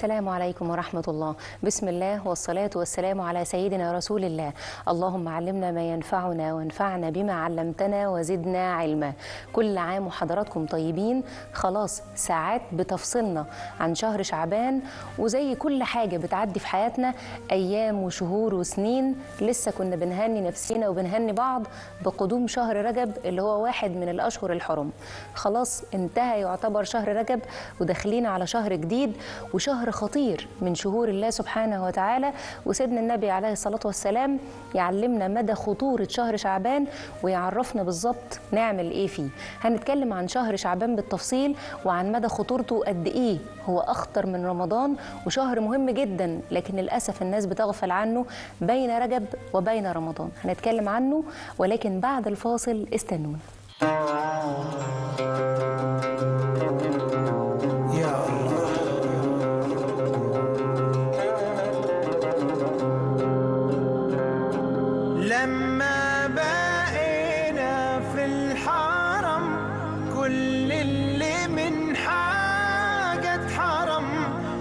السلام عليكم ورحمة الله. بسم الله والصلاة والسلام على سيدنا رسول الله. اللهم علمنا ما ينفعنا وانفعنا بما علمتنا وزدنا علما. كل عام وحضراتكم طيبين. خلاص ساعات بتفصلنا عن شهر شعبان، وزي كل حاجة بتعدي في حياتنا أيام وشهور وسنين لسه كنا بنهني نفسينا وبنهني بعض بقدوم شهر رجب اللي هو واحد من الأشهر الحرم. خلاص انتهى يعتبر شهر رجب وداخلين على شهر جديد وشهر خطير من شهور الله سبحانه وتعالى. وسيدنا النبي عليه الصلاة والسلام يعلمنا مدى خطورة شهر شعبان ويعرفنا بالظبط نعمل ايه فيه. هنتكلم عن شهر شعبان بالتفصيل وعن مدى خطورته قد ايه هو أخطر من رمضان وشهر مهم جدا، لكن للأسف الناس بتغفل عنه بين رجب وبين رمضان. هنتكلم عنه ولكن بعد الفاصل استنونا. لما بقينا في الحرم كل اللي من حاجة اتحرم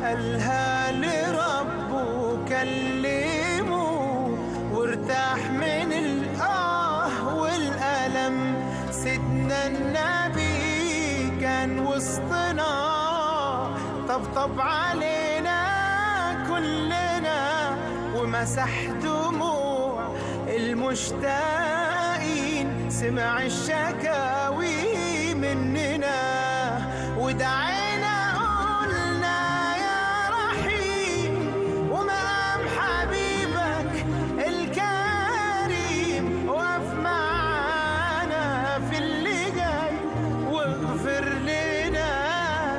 قالها لربه كلمه وارتاح من والألم. سيدنا النبي كان وسطنا طبطب علينا كلنا ومسح دموع المشتاقين، سمع الشكاوي مننا ودعينا قلنا يا رحيم ومقام حبيبك الكريم وقف معانا في اللي جاي واغفر لنا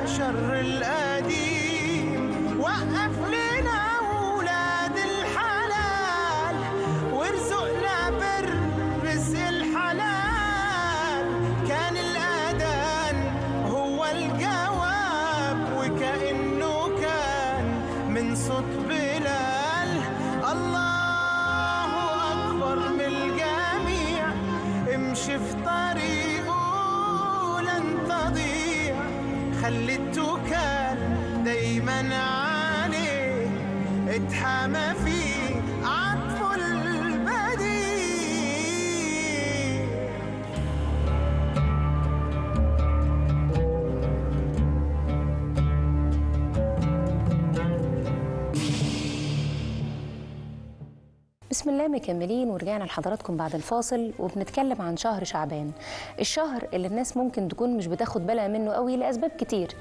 شر القديم. وقف لنا ولاد الحلال وارزقنا بر رزق الحلال. كان الأذان هو الجواب وكأنه كان من صوت بلال. الله أكبر من الجميع، امشي في طريقه لن تضيع. خلي التوكال دايما عليه، اتحامى فيه عطف البديع. بسم الله مكملين ورجعنا لحضراتكم بعد الفاصل وبنتكلم عن شهر شعبان، الشهر اللي الناس ممكن تكون مش بتاخد بالها منه قوي لأسباب كتير.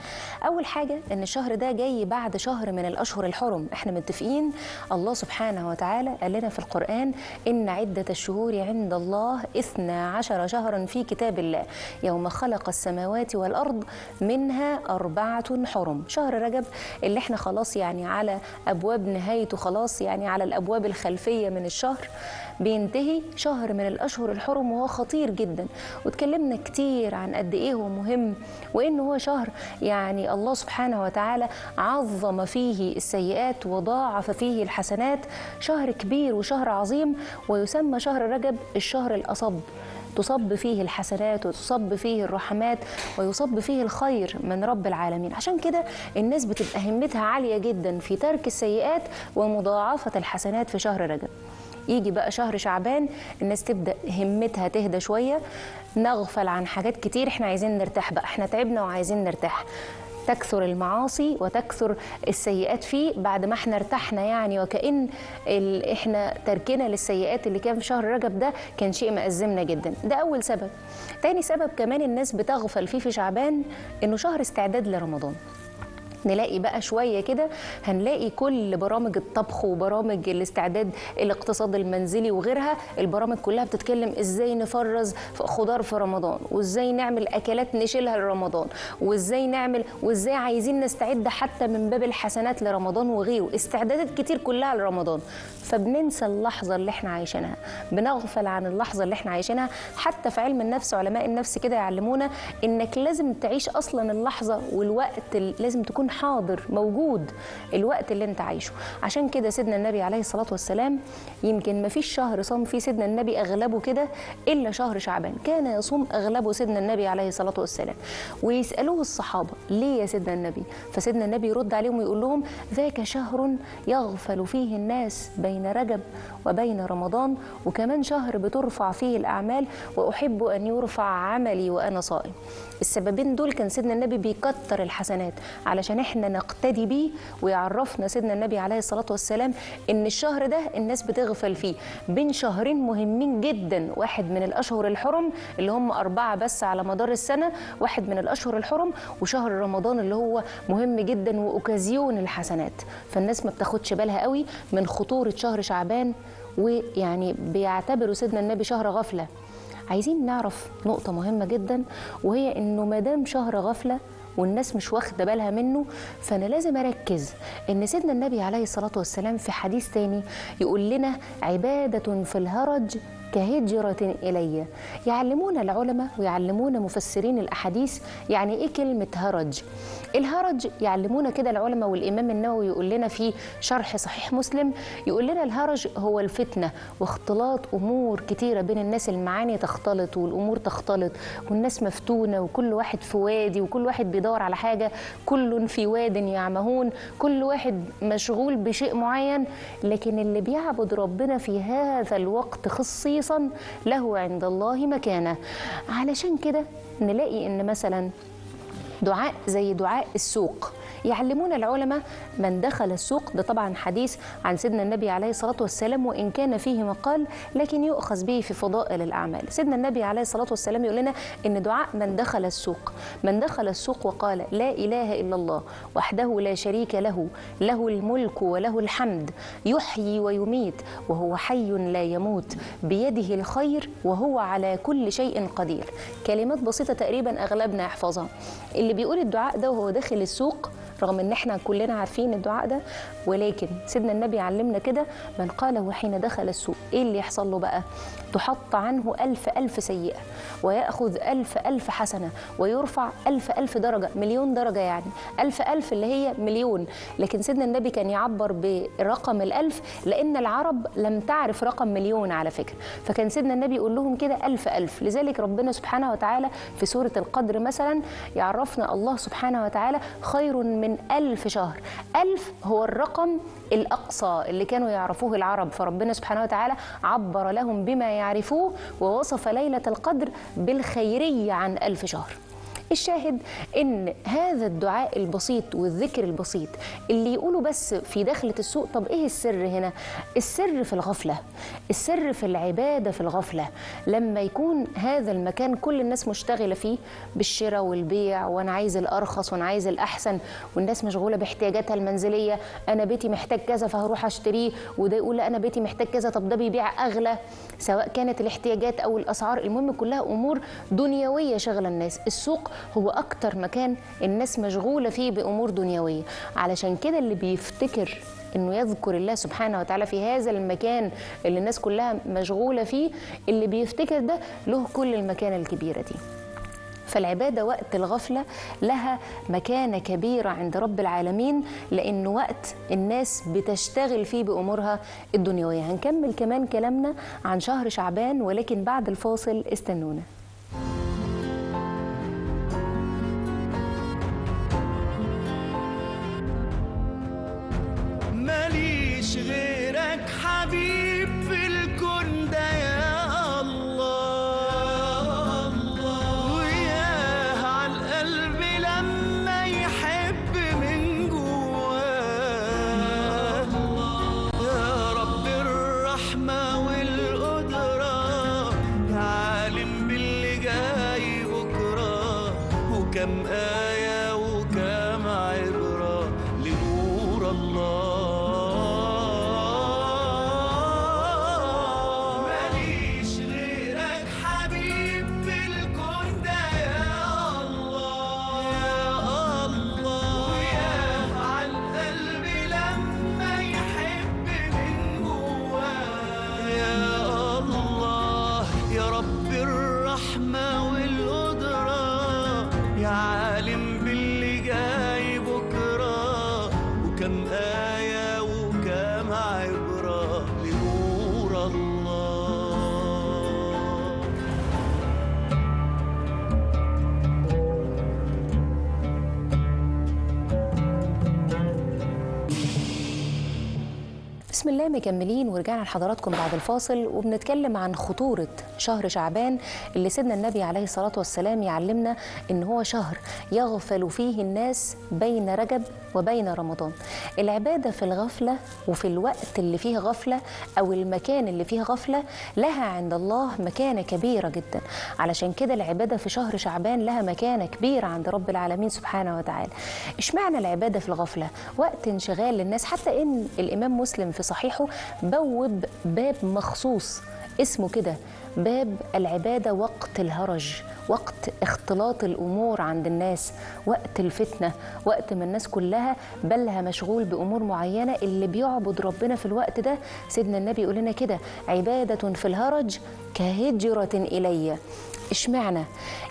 أول حاجة إن الشهر ده جاي بعد شهر من الأشهر الحرم. احنا متفقين الله سبحانه وتعالى قال لنا في القرآن إن عدة الشهور عند الله 12 شهرا في كتاب الله يوم خلق السماوات والأرض منها 4 حرم. شهر رجب اللي احنا خلاص يعني على أبواب نهايته، خلاص يعني على الأبواب الخلفية من الشهر بينتهي. شهر من الأشهر الحرم وهو خطير جدا، واتكلمنا كتير عن قد ايه هو مهم وإنه هو شهر يعني الله سبحانه وتعالى عظم فيه السيئات وضاعف فيه الحسنات. شهر كبير وشهر عظيم، ويسمى شهر رجب الشهر الأصب، تصب فيه الحسنات وتصب فيه الرحمات ويصب فيه الخير من رب العالمين. عشان كده الناس بتبقى همتها عالية جدا في ترك السيئات ومضاعفة الحسنات في شهر رجب. يجي بقى شهر شعبان الناس تبدأ همتها تهدى شوية، نغفل عن حاجات كتير، احنا عايزين نرتاح بقى، احنا تعبنا وعايزين نرتاح. تكثر المعاصي وتكثر السيئات فيه بعد ما احنا ارتحنا يعني، وكأن احنا تركنا للسيئات اللي كان في شهر رجب ده كان شيء مأزمنا جدا. ده أول سبب. تاني سبب كمان الناس بتغفل فيه في شعبان إنه شهر استعداد لرمضان. نلاقي بقى شوية كده هنلاقي كل برامج الطبخ وبرامج الاستعداد الاقتصاد المنزلي وغيرها، البرامج كلها بتتكلم ازاي نفرز خضار في رمضان، وازاي نعمل اكلات نشيلها لرمضان، وازاي نعمل وازاي عايزين نستعد حتى من باب الحسنات لرمضان وغيره، استعدادات كتير كلها لرمضان. فبننسى اللحظة اللي احنا عايشينها، بنغفل عن اللحظة اللي احنا عايشينها. حتى في علم النفس علماء النفس كده يعلمونا انك لازم تعيش اصلا اللحظة والوقت، لازم تكون يكون حاضر موجود الوقت اللي انت عايشه. عشان كده سيدنا النبي عليه الصلاة والسلام يمكن ما فيش شهر صام فيه سيدنا النبي أغلبه كده إلا شهر شعبان، كان يصوم أغلبه سيدنا النبي عليه الصلاة والسلام. ويسألوه الصحابة ليه يا سيدنا النبي؟ فسيدنا النبي يرد عليهم ويقول لهم ذاك شهر يغفل فيه الناس بين رجب وبين رمضان، وكمان شهر بترفع فيه الأعمال وأحب أن يرفع عملي وأنا صائم. السببين دول كان سيدنا النبي بيكتر الحسنات علشان احنا نقتدي بيه، ويعرفنا سيدنا النبي عليه الصلاة والسلام ان الشهر ده الناس بتغفل فيه بين شهرين مهمين جدا، واحد من الأشهر الحرم اللي هم 4 بس على مدار السنة، واحد من الأشهر الحرم، وشهر رمضان اللي هو مهم جدا وأوكازيون الحسنات. فالناس ما بتاخدش بالها قوي من خطورة شهر شعبان، ويعني بيعتبروا سيدنا النبي شهر غفلة. عايزين نعرف نقطة مهمة جدا، وهي إنه مادام شهر غفلة والناس مش واخدة بالها منه، فأنا لازم أركز إن سيدنا النبي عليه الصلاة والسلام في حديث تاني يقول لنا عبادة في الهرج كهجرة إلي. يعلمونا العلماء ويعلمونا مفسرين الأحاديث يعني إيه كلمة هرج. الهرج يعلمونا كده العلماء، والإمام النووي يقول لنا في شرح صحيح مسلم، يقول لنا الهرج هو الفتنة واختلاط أمور كتيرة بين الناس، المعاني تختلط والأمور تختلط والناس مفتونة وكل واحد في وادي وكل واحد بيدور على حاجة، كل في واد يعمهون، كل واحد مشغول بشيء معين. لكن اللي بيعبد ربنا في هذا الوقت خصيصا له عند الله مكانة. علشان كده نلاقي إن مثلا دعاء زي دعاء السوق يعلمون العلماء من دخل السوق، ده طبعا حديث عن سيدنا النبي عليه الصلاة والسلام وإن كان فيه مقال لكن يؤخذ به في فضائل الأعمال. سيدنا النبي عليه الصلاة والسلام يقول لنا إن دعاء من دخل السوق، من دخل السوق وقال لا إله إلا الله وحده لا شريك له، له الملك وله الحمد يحيي ويميت وهو حي لا يموت بيده الخير وهو على كل شيء قدير. كلمات بسيطة تقريبا أغلبنا يحفظها. اللي بيقول الدعاء ده وهو داخل السوق، رغم ان احنا كلنا عارفين الدعاء ده، ولكن سيدنا النبي علمنا كده من قاله حين دخل السوق ايه اللي يحصل له بقى؟ تحط عنه 1000 سيئة ويأخذ 1000 حسنة ويرفع 1000 درجة، مليون درجة يعني 1000 اللي هي مليون. لكن سيدنا النبي كان يعبر برقم 1000 لأن العرب لم تعرف رقم مليون على فكرة، فكان سيدنا النبي يقول لهم كده 1000. لذلك ربنا سبحانه وتعالى في سورة القدر مثلا يعرفنا الله سبحانه وتعالى خير من 1000 شهر. 1000 هو الرقم الأقصى اللي كانوا يعرفوه العرب، فربنا سبحانه وتعالى عبر لهم بما يعرفوه ووصف ليلة القدر بالخيرية عن 1000 شهر. الشاهد إن هذا الدعاء البسيط والذكر البسيط اللي يقولوا بس في دخلة السوق. طب إيه السر هنا؟ السر في الغفلة، السر في العبادة في الغفلة. لما يكون هذا المكان كل الناس مشتغلة فيه بالشراء والبيع، وأنا عايز الأرخص وأنا عايز الأحسن، والناس مشغولة باحتياجاتها المنزلية، أنا بيتي محتاج كذا فهروح أشتريه، وده يقول لا أنا بيتي محتاج كذا طب ده بيبيع أغلى، سواء كانت الاحتياجات أو الأسعار، المهم كلها أمور دنيوية شغلة الناس. السوق هو أكتر مكان الناس مشغولة فيه بأمور دنيوية. علشان كده اللي بيفتكر إنه يذكر الله سبحانه وتعالى في هذا المكان اللي الناس كلها مشغولة فيه، اللي بيفتكر ده له كل المكانة الكبيرة دي. فالعبادة وقت الغفلة لها مكانة كبيرة عند رب العالمين، لأنه وقت الناس بتشتغل فيه بأمورها الدنيوية. هنكمل كمان كلامنا عن شهر شعبان، ولكن بعد الفاصل استنونا. ماليش غيرك حبيب في الكون ده يا الله، وياه عالقلب لما يحب من جواه. يا رب الرحمة والقدرة، يا عالم باللي جاي بكرة، وكم آية وكم عبرة لنور الله. بسم الله مكملين ورجعنا لحضراتكم بعد الفاصل وبنتكلم عن خطورة شهر شعبان اللي سيدنا النبي عليه الصلاة والسلام يعلمنا إن هو شهر يغفل فيه الناس بين رجب وبين رمضان. العبادة في الغفلة وفي الوقت اللي فيه غفلة أو المكان اللي فيه غفلة لها عند الله مكانة كبيرة جدا. علشان كده العبادة في شهر شعبان لها مكانة كبيرة عند رب العالمين سبحانه وتعالى. اشمعنى العبادة في الغفلة؟ وقت انشغال للناس، حتى إن الإمام مسلم في صحيحه بوب باب مخصوص اسمه كده باب العبادة وقت الهرج، وقت اختلاط الأمور عند الناس، وقت الفتنة، وقت ما الناس كلها بالها مشغول بأمور معينة. اللي بيعبد ربنا في الوقت ده سيدنا النبي يقول لنا كده عبادة في الهرج كهجرة إلي. اشمعنى؟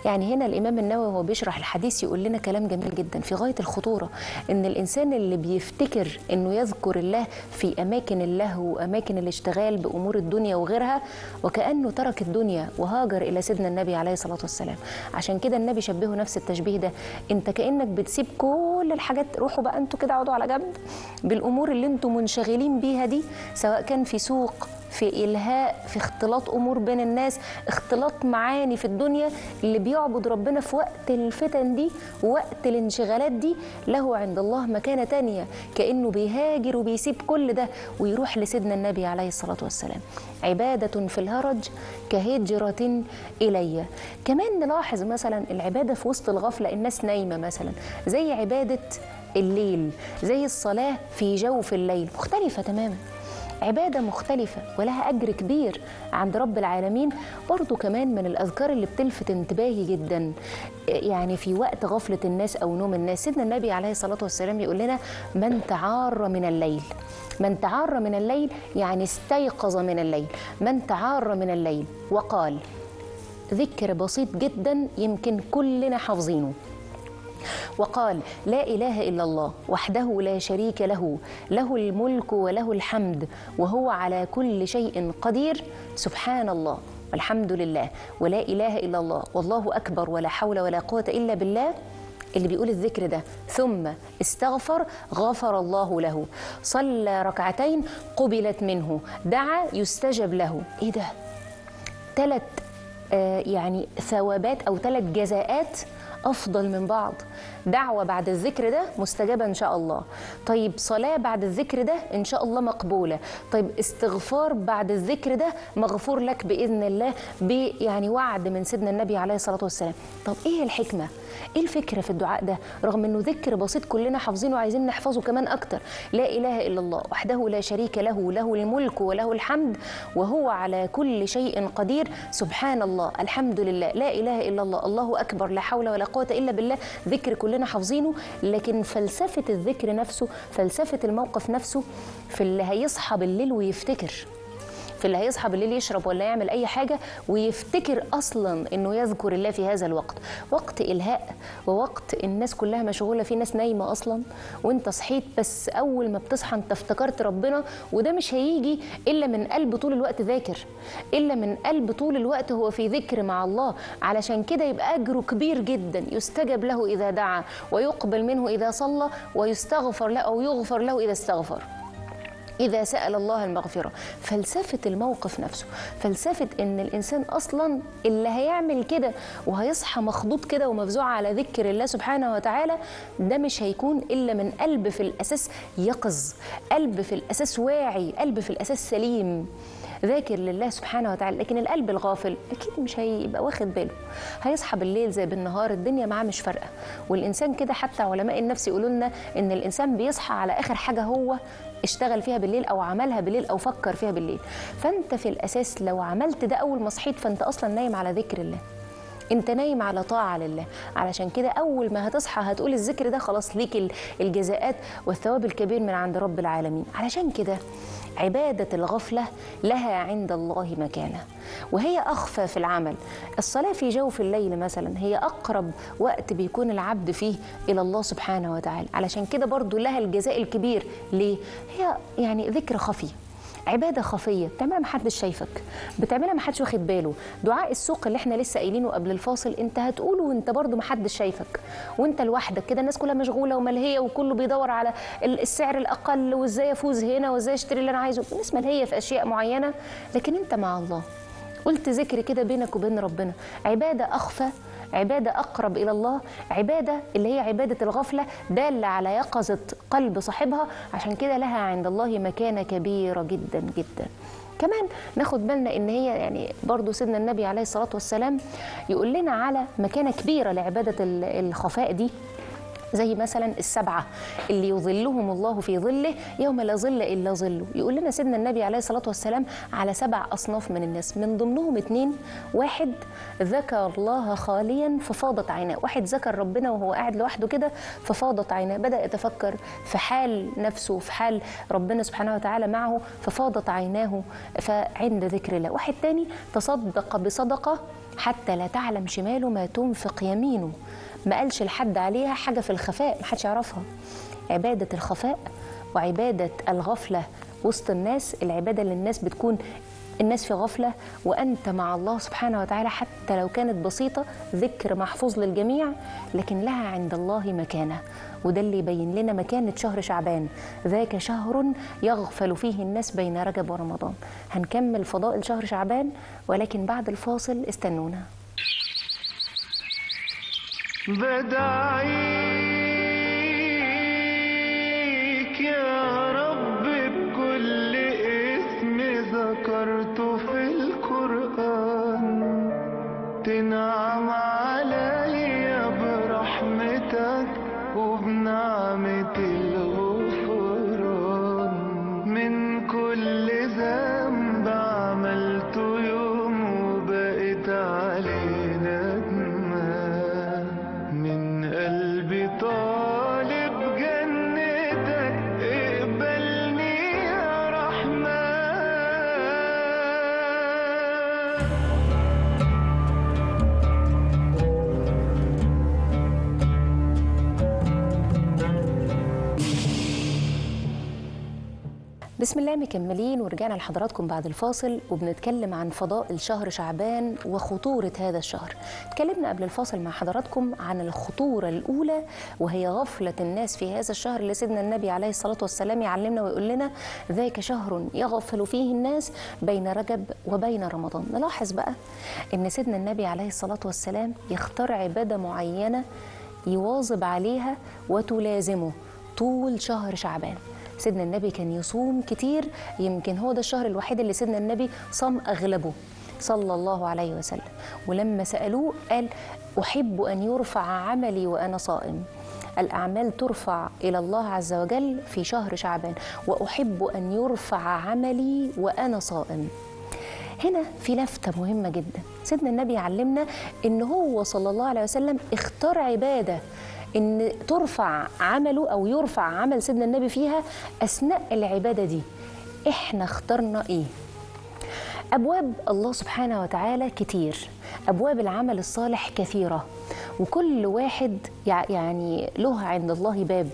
يعني هنا الإمام النووي وهو بيشرح الحديث يقول لنا كلام جميل جدا في غاية الخطورة، إن الإنسان اللي بيفتكر إنه يذكر الله في أماكن اللهو وأماكن الاشتغال بأمور الدنيا وغيرها وكأنه ترك الدنيا وهاجر إلى سيدنا النبي عليه الصلاة والسلام. عشان كده النبي شبهه نفس التشبيه ده، أنت كأنك بتسيب كل الحاجات، روحوا بقى أنتوا كده اقعدوا على جنب بالأمور اللي أنتوا منشغلين بيها دي، سواء كان في سوق، في إلهاء، في اختلاط أمور بين الناس، اختلاط معاني في الدنيا. اللي بيعبد ربنا في وقت الفتن دي ووقت الانشغالات دي له عند الله مكانة تانية، كأنه بيهاجر وبيسيب كل ده ويروح لسيدنا النبي عليه الصلاة والسلام. عبادة في الهرج كهجرة إلي. كمان نلاحظ مثلا العبادة في وسط الغفلة، الناس نايمة مثلا، زي عبادة الليل، زي الصلاة في جوف الليل، مختلفة تماما، عبادة مختلفة ولها أجر كبير عند رب العالمين. برضو كمان من الأذكار اللي بتلفت انتباهي جدا يعني في وقت غفلة الناس أو نوم الناس، سيدنا النبي عليه الصلاة والسلام يقول لنا من تعار من الليل. من تعار من الليل يعني استيقظ من الليل، من تعار من الليل وقال ذكر بسيط جدا يمكن كلنا حافظينه، وقال لا إله إلا الله وحده لا شريك له، له الملك وله الحمد وهو على كل شيء قدير، سبحان الله والحمد لله ولا إله إلا الله والله أكبر ولا حول ولا قوة إلا بالله. اللي بيقول الذكر ده ثم استغفر غفر الله له، صلى ركعتين قبلت منه، دعا يستجب له. إيه ده؟ 3 يعني ثوابات أو 3 جزاءات أفضل من بعض. دعوة بعد الذكر ده مستجابة إن شاء الله، طيب صلاة بعد الذكر ده إن شاء الله مقبولة، طيب استغفار بعد الذكر ده مغفور لك بإذن الله، يعني وعد من سيدنا النبي عليه الصلاة والسلام. طب إيه الحكمة؟ إيه الفكرة في الدعاء ده؟ رغم إنه ذكر بسيط كلنا حافظينه وعايزين نحفظه كمان أكتر، لا إله إلا الله وحده لا شريك له، له الملك وله الحمد وهو على كل شيء قدير، سبحان الله الحمد لله لا إله إلا الله الله أكبر لا حول ولا قوة إلا بالله. ذكر كلنا حافظينه، لكن فلسفة الذكر نفسه، فلسفة الموقف نفسه في اللي هيصحى بالليل ويفتكر، في اللي هيصحى بالليل يشرب ولا يعمل أي حاجة ويفتكر أصلا إنه يذكر الله في هذا الوقت، وقت إلهاء ووقت الناس كلها مشغولة، في ناس نايمة أصلا وإنت صحيت، بس أول ما بتصحى أنت افتكرت ربنا. وده مش هيجي إلا من قلب طول الوقت ذاكر، إلا من قلب طول الوقت هو في ذكر مع الله. علشان كده يبقى أجره كبير جدا، يستجب له إذا دعا ويقبل منه إذا صلى ويستغفر له أو يغفر له إذا استغفر، إذا سأل الله المغفرة. فلسفة الموقف نفسه، فلسفة إن الإنسان أصلا اللي هيعمل كده وهيصحى مخضوض كده ومفزوع على ذكر الله سبحانه وتعالى، ده مش هيكون إلا من قلب في الأساس يقظ، قلب في الأساس واعي، قلب في الأساس سليم ذاكر لله سبحانه وتعالى. لكن القلب الغافل أكيد مش هيبقى واخد باله، هيصحى بالليل زي بالنهار، الدنيا معاه مش فارقة. والإنسان كده حتى علماء النفس يقولوا لنا إن الإنسان بيصحى على آخر حاجة هو اشتغل فيها بالليل أو عملها بالليل أو فكر فيها بالليل. فأنت في الأساس لو عملت ده أول ما صحيت فأنت أصلا نايم على ذكر الله، انت نايم على طاعة لله. علشان كده أول ما هتصحى هتقول الذكر ده، خلاص ليك الجزاءات والثواب الكبير من عند رب العالمين. علشان كده عبادة الغفلة لها عند الله مكانة، وهي أخفى في العمل. الصلاة في جوف الليل مثلا هي أقرب وقت بيكون العبد فيه إلى الله سبحانه وتعالى. علشان كده برضو لها الجزاء الكبير. ليه؟ هي يعني ذكر خفي، عباده خفيه بتعملها محدش شايفك، بتعملها محدش واخد باله. دعاء السوق اللي احنا لسه قايلينه قبل الفاصل انت هتقوله وانت برضو محدش شايفك، وانت لوحدك كده، الناس كلها مشغوله وملهيه وكله بيدور على السعر الاقل وازاي افوز هنا وازاي اشتري اللي انا عايزه، الناس ملهيه في اشياء معينه، لكن انت مع الله قلت ذكر كده بينك وبين ربنا، عباده اخفى، عبادة أقرب إلى الله، عبادة اللي هي عبادة الغفلة دالة على يقظة قلب صاحبها، عشان كده لها عند الله مكانة كبيرة جدا جدا. كمان ناخد بالنا ان هي يعني برضو سيدنا النبي عليه الصلاة والسلام يقول لنا على مكانة كبيرة لعبادة الخفاء دي، زي مثلا السبعة اللي يظلهم الله في ظله يوم لا ظل إلا ظله. يقول لنا سيدنا النبي عليه الصلاة والسلام على 7 أصناف من الناس، من ضمنهم 2، واحد ذكر الله خاليا ففاضت عيناه، واحد ذكر ربنا وهو قاعد لوحده كده ففاضت عيناه، بدأ يتفكر في حال نفسه في حال ربنا سبحانه وتعالى معه ففاضت عيناه فعند ذكر الله. واحد تاني تصدق بصدقة حتى لا تعلم شماله ما تنفق يمينه، ما قالش لحد عليها حاجة في الخفاء ما حدش يعرفها. عبادة الخفاء وعبادة الغفلة وسط الناس، العبادة اللي الناس بتكون الناس في غفلة وأنت مع الله سبحانه وتعالى حتى لو كانت بسيطة، ذكر محفوظ للجميع لكن لها عند الله مكانة. وده اللي يبين لنا مكانة شهر شعبان، ذاك شهر يغفل فيه الناس بين رجب ورمضان. هنكمل فضائل شهر شعبان ولكن بعد الفاصل، استنونا. بدعيك يا رب بكل اسم ذكرته في القرآن، تنعم عليا برحمتك وبنعمة الغفران، من كل ذنب عملته يوم وبقيت عليه ندمان، من قلبي طالب جنتك اقبلني يا رحمن. بسم الله، مكملين ورجعنا لحضراتكم بعد الفاصل وبنتكلم عن فضائل شهر شعبان وخطورة هذا الشهر. اتكلمنا قبل الفاصل مع حضراتكم عن الخطورة الأولى وهي غفلة الناس في هذا الشهر اللي سيدنا النبي عليه الصلاة والسلام يعلمنا ويقول لنا ذاك شهر يغفل فيه الناس بين رجب وبين رمضان. نلاحظ بقى إن سيدنا النبي عليه الصلاة والسلام يختار عبادة معينة يواظب عليها وتلازمه طول شهر شعبان. سيدنا النبي كان يصوم كتير، يمكن هو ده الشهر الوحيد اللي سيدنا النبي صام أغلبه صلى الله عليه وسلم. ولما سألوه قال أحب أن يرفع عملي وأنا صائم، الأعمال ترفع إلى الله عز وجل في شهر شعبان، وأحب أن يرفع عملي وأنا صائم. هنا في لفتة مهمة جدا، سيدنا النبي علمنا إن هو صلى الله عليه وسلم اختار عبادة إن ترفع عمله أو يرفع عمل سيدنا النبي فيها أثناء العبادة دي. إحنا اخترنا إيه؟ أبواب الله سبحانه وتعالى كتير، أبواب العمل الصالح كثيرة، وكل واحد يعني له عند الله باب،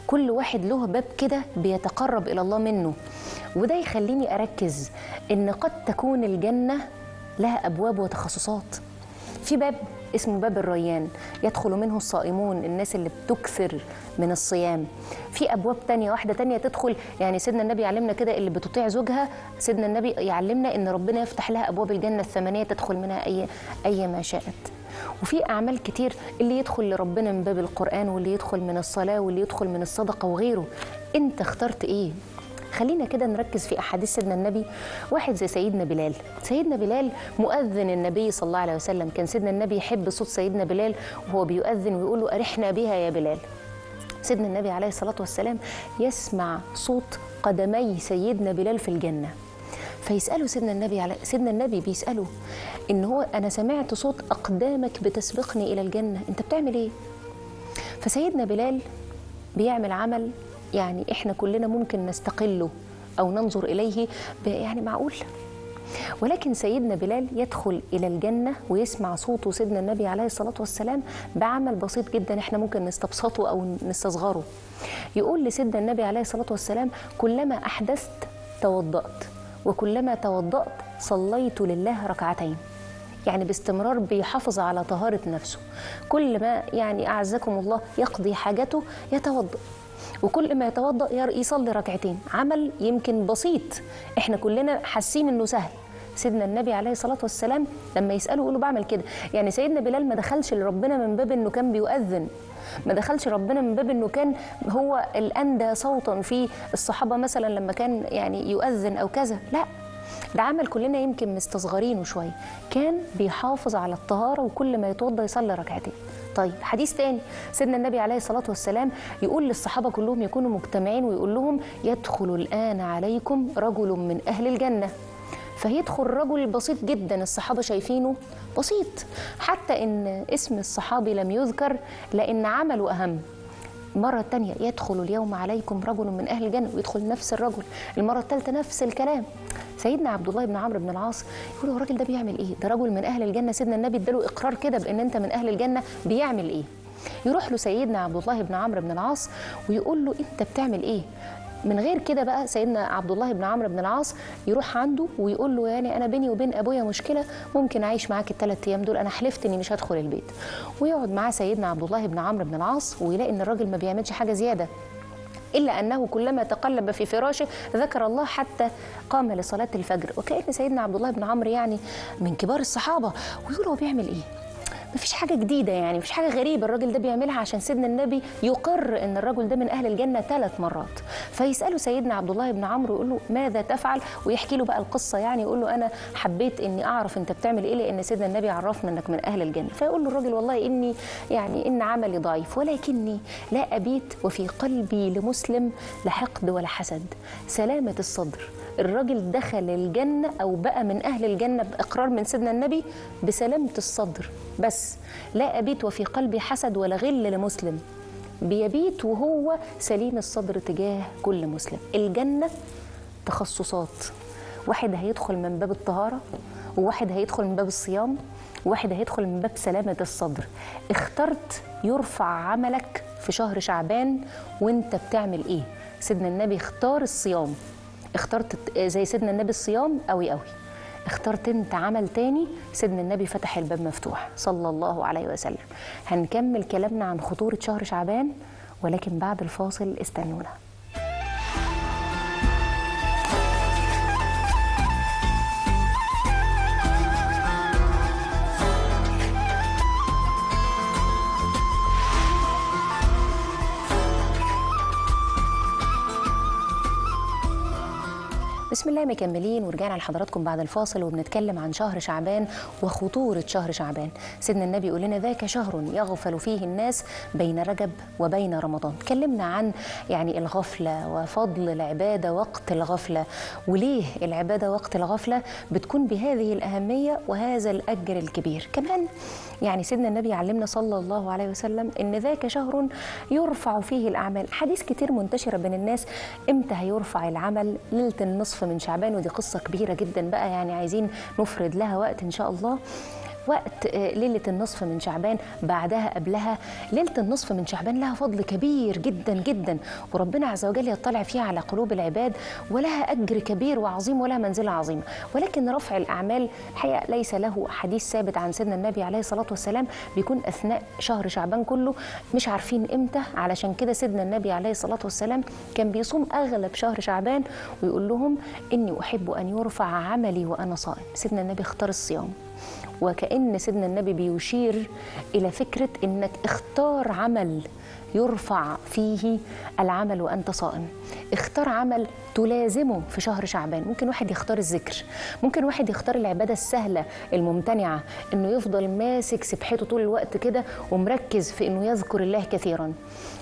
كل واحد له باب كده بيتقرب إلى الله منه. وده يخليني أركز إن قد تكون الجنة لها أبواب وتخصصات. في باب اسمه باب الريان يدخل منه الصائمون، الناس اللي بتكثر من الصيام. في أبواب تانية، واحدة تانية تدخل، يعني سيدنا النبي يعلمنا كده اللي بتطيع زوجها، سيدنا النبي يعلمنا إن ربنا يفتح لها أبواب الجنة ال8 تدخل منها أي ما شاءت. وفي أعمال كتير، اللي يدخل لربنا من باب القرآن، واللي يدخل من الصلاة، واللي يدخل من الصدقة وغيره. أنت اخترت إيه؟ خلينا كده نركز في أحاديث سيدنا النبي. واحد زي سيدنا بلال، سيدنا بلال مؤذن النبي صلى الله عليه وسلم، كان سيدنا النبي يحب صوت سيدنا بلال وهو بيؤذن ويقول له أرحنا بها يا بلال. سيدنا النبي عليه الصلاة والسلام يسمع صوت قدمي سيدنا بلال في الجنة، فيسأله سيدنا النبي بيسأله إن هو أنا سمعت صوت أقدامك بتسبقني إلى الجنة، أنت بتعمل إيه؟ فسيدنا بلال بيعمل عمل يعني إحنا كلنا ممكن نستقله أو ننظر إليه يعني معقول، ولكن سيدنا بلال يدخل إلى الجنة ويسمع صوته سيدنا النبي عليه الصلاة والسلام بعمل بسيط جدا إحنا ممكن نستبسطه أو نستصغره. يقول لسيدنا النبي عليه الصلاة والسلام كلما أحدثت توضأت وكلما توضأت صليت لله ركعتين. يعني باستمرار بيحافظ على طهارة نفسه، كل ما يعني أعزكم الله يقضي حاجته يتوضأ، وكل ما يتوضأ يصلي ركعتين. عمل يمكن بسيط احنا كلنا حاسين انه سهل. سيدنا النبي عليه الصلاة والسلام لما يسأله يقول له بعمل كده. يعني سيدنا بلال ما دخلش لربنا من باب انه كان بيؤذن، ما دخلش ربنا من باب انه كان هو الأندى صوتا في الصحابة مثلا لما كان يعني يؤذن او كذا، لا، ده عمل كلنا يمكن مستصغرينه شويه. كان بيحافظ على الطهاره وكل ما يتوضا يصلي ركعتين. طيب حديث تاني، سيدنا النبي عليه الصلاه والسلام يقول للصحابه كلهم يكونوا مجتمعين ويقول لهم يدخل الان عليكم رجل من اهل الجنه. فيدخل رجل بسيط جدا، الصحابه شايفينه بسيط، حتى ان اسم الصحابي لم يذكر لان عمله اهم. المرة الثانية يدخل اليوم عليكم رجل من أهل الجنة، ويدخل نفس الرجل. المرة الثالثة نفس الكلام. سيدنا عبد الله بن عمرو بن العاص يقول هو الراجل ده بيعمل إيه؟ ده رجل من أهل الجنة، سيدنا النبي اداله إقرار كده بأن أنت من أهل الجنة، بيعمل إيه؟ يروح له سيدنا عبد الله بن عمرو بن العاص ويقول له أنت بتعمل إيه؟ من غير كده بقى سيدنا عبد الله بن عمرو بن العاص يروح عنده ويقول له يعني انا بيني وبين ابويا مشكله، ممكن اعيش معاك ال3 ايام دول، انا حلفت اني مش هدخل البيت. ويقعد معاه سيدنا عبد الله بن عمرو بن العاص ويلاقي ان الراجل ما بيعملش حاجه زياده، إلا أنه كلما تقلب في فراشه ذكر الله حتى قام لصلاة الفجر. وكأن سيدنا عبد الله بن عمرو يعني من كبار الصحابة، ويقول هو بيعمل إيه؟ مفيش حاجة جديدة، يعني مفيش حاجة غريبة الراجل ده بيعملها، عشان سيدنا النبي يقر ان الرجل ده من اهل الجنة 3 مرات. فيسأله سيدنا عبد الله بن عمرو يقول له ماذا تفعل، ويحكي له بقى القصة، يعني يقول له انا حبيت اني اعرف انت بتعمل ايه لان سيدنا النبي عرفنا انك من اهل الجنة. فيقول له الراجل والله اني يعني ان عملي ضعيف، ولكني لا ابيت وفي قلبي لمسلم لا حقد ولا حسد، سلامة الصدر. الراجل دخل الجنة أو بقى من أهل الجنة بإقرار من سيدنا النبي بسلامة الصدر بس، لا أبيت وفي قلبي حسد ولا غل لمسلم، بيبيت وهو سليم الصدر تجاه كل مسلم. الجنة تخصصات، واحد هيدخل من باب الطهارة، وواحد هيدخل من باب الصيام، وواحد هيدخل من باب سلامة الصدر. اخترت يرفع عملك في شهر شعبان وانت بتعمل ايه؟ سيدنا النبي اختار الصيام، اخترت زي سيدنا النبي الصيام قوي قوي، اخترت انت عمل تاني، سيدنا النبي فتح الباب مفتوح صلى الله عليه وسلم. هنكمل كلامنا عن خطورة شهر شعبان، ولكن بعد الفاصل استنونا. بسم الله، مكملين ورجعنا لحضراتكم بعد الفاصل وبنتكلم عن شهر شعبان وخطورة شهر شعبان. سيدنا النبي يقول لنا ذاك شهر يغفل فيه الناس بين رجب وبين رمضان. اتكلمنا عن يعني الغفلة وفضل العبادة وقت الغفلة، وليه العبادة وقت الغفلة بتكون بهذه الأهمية وهذا الأجر الكبير. كمان يعني سيدنا النبي علمنا صلى الله عليه وسلم إن ذاك شهر يرفع فيه الأعمال. حديث كتير منتشرة بين الناس، إمتى هيرفع العمل؟ ليلة النصف من شعبان، ودي قصة كبيرة جدا بقى، يعني عايزين نفرد لها وقت إن شاء الله. وقت ليلة النصف من شعبان، بعدها قبلها ليلة النصف من شعبان لها فضل كبير جدا جدا، وربنا عز وجل يطلع فيها على قلوب العباد، ولها أجر كبير وعظيم ولها منزلة عظيمة. ولكن رفع الأعمال الحقيقة ليس له حديث ثابت عن سيدنا النبي عليه الصلاة والسلام، بيكون أثناء شهر شعبان كله، مش عارفين إمتى. علشان كده سيدنا النبي عليه الصلاة والسلام كان بيصوم أغلب شهر شعبان ويقول لهم إني أحب أن يرفع عملي وأنا صائم. سيدنا النبي اختار الصيام، وكأن سيدنا النبي بيشير إلى فكرة إنك اختار عمل يرفع فيه العمل وأنت صائم. اختار عمل تلازمه في شهر شعبان. ممكن واحد يختار الذكر، ممكن واحد يختار العبادة السهلة الممتنعة، إنه يفضل ماسك سبحته طول الوقت كده ومركز في إنه يذكر الله كثيرا.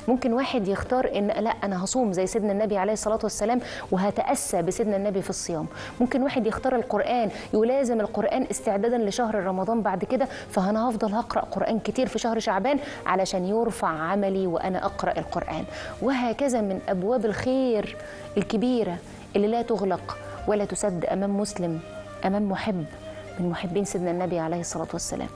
ممكن واحد يختار إن لا أنا هصوم زي سيدنا النبي عليه الصلاة والسلام وهتأسى بسيدنا النبي في الصيام. ممكن واحد يختار القرآن، يلازم القرآن استعدادا لشهر رمضان بعد كده، فأنا هفضل هقرأ قرآن كتير في شهر شعبان علشان يرفع عملي وأنا أقرأ القرآن. وهكذا من أبواب الخير الكبيرة اللي لا تغلق ولا تسد أمام مسلم، أمام محب من محبين سيدنا النبي عليه الصلاة والسلام.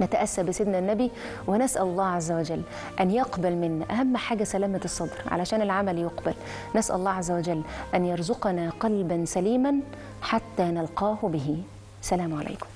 نتأسى بسيدنا النبي ونسأل الله عز وجل أن يقبل منا. أهم حاجة سلامة الصدر علشان العمل يقبل. نسأل الله عز وجل أن يرزقنا قلبا سليما حتى نلقاه به. سلام عليكم.